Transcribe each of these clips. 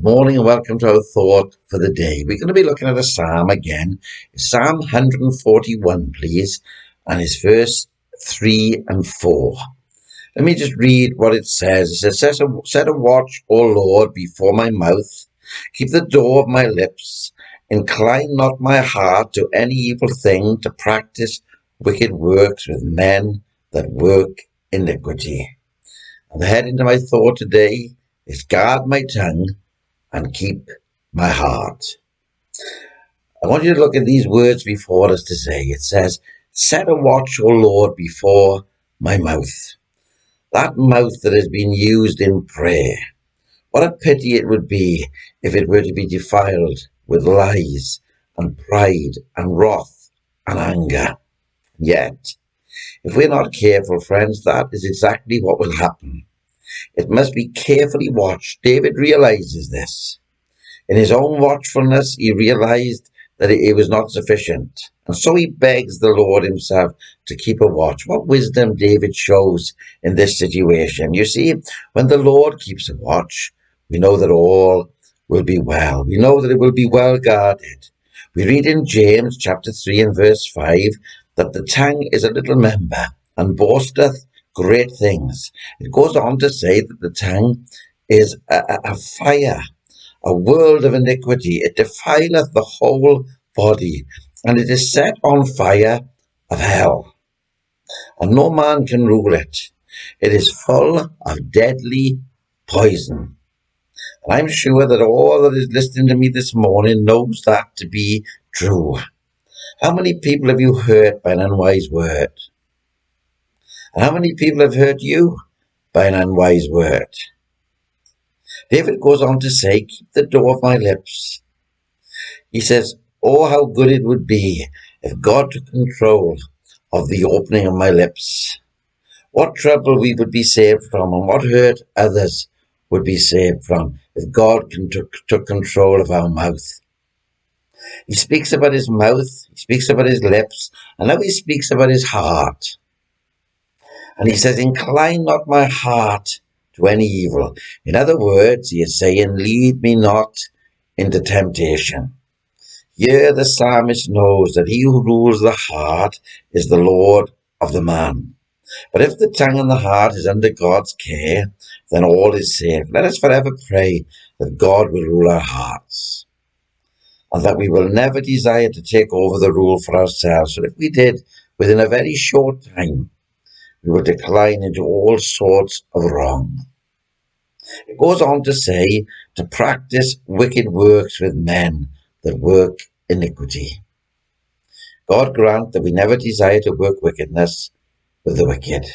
morning and welcome to our thought for the day. We're going to be looking at a psalm again. Psalm 141, please, and it's verse 3 and 4. Let me just read what it says. It says, Set a watch, O Lord, before my mouth. Keep the door of my lips. Incline not my heart to any evil thing, to practice wicked works with men that work iniquity. And the heading to my thought today is guard my tongue and keep my heart. I want you to look at these words before us today. It says, set a watch, O Lord, before my mouth. That mouth that has been used in prayer. What a pity it would be if it were to be defiled with lies and pride and wrath and anger. Yet, if we're not careful, friends, that is exactly what will happen. It must be carefully watched. David realizes this. In his own watchfulness, he realized that it was not sufficient. And so he begs the Lord himself to keep a watch. What wisdom David shows in this situation. You see, when the Lord keeps a watch, we know that all will be well. We know that it will be well guarded. We read in James chapter 3 and verse 5 that the tongue is a little member and boasteth great things. It goes on to say that the tongue is a fire, a world of iniquity. It defileth the whole body, and it is set on fire of hell, and no man can rule it. It is full of deadly poison. And I'm sure that all that is listening to me this morning knows that to be true. How many people have you hurt by an unwise word? And how many people have hurt you by an unwise word? David goes on to say, keep the door of my lips. He says, oh, how good it would be if God took control of the opening of my lips. What trouble we would be saved from, and what hurt others would be saved from if God took control of our mouth. He speaks about his mouth, he speaks about his lips, and now he speaks about his heart. And he says, incline not my heart to any evil. In other words, he is saying, lead me not into temptation. Here the psalmist knows that he who rules the heart is the Lord of the man. But if the tongue and the heart is under God's care, then all is safe. Let us forever pray that God will rule our hearts, and that we will never desire to take over the rule for ourselves. So if we did, within a very short time, we will decline into all sorts of wrong. It goes on to say, to practice wicked works with men that work iniquity. God grant that we never desire to work wickedness with the wicked.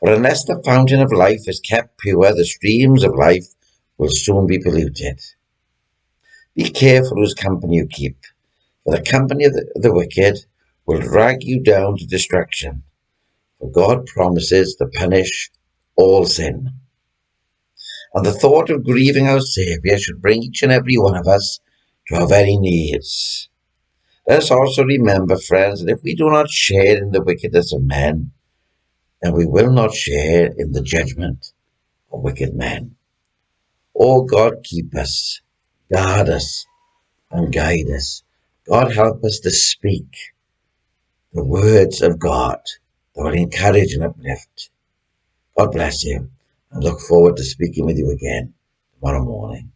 For unless the fountain of life is kept pure, the streams of life will soon be polluted. Be careful whose company you keep, for the company of the wicked will drag you down to destruction. For God promises to punish all sin. And the thought of grieving our Saviour should bring each and every one of us to our very knees. Let us also remember, friends, that if we do not share in the wickedness of men, then we will not share in the judgment of wicked men. Oh, God, keep us, guard us, and guide us. God, help us to speak the words of God that will encourage and uplift. God bless you, and look forward to speaking with you again tomorrow morning.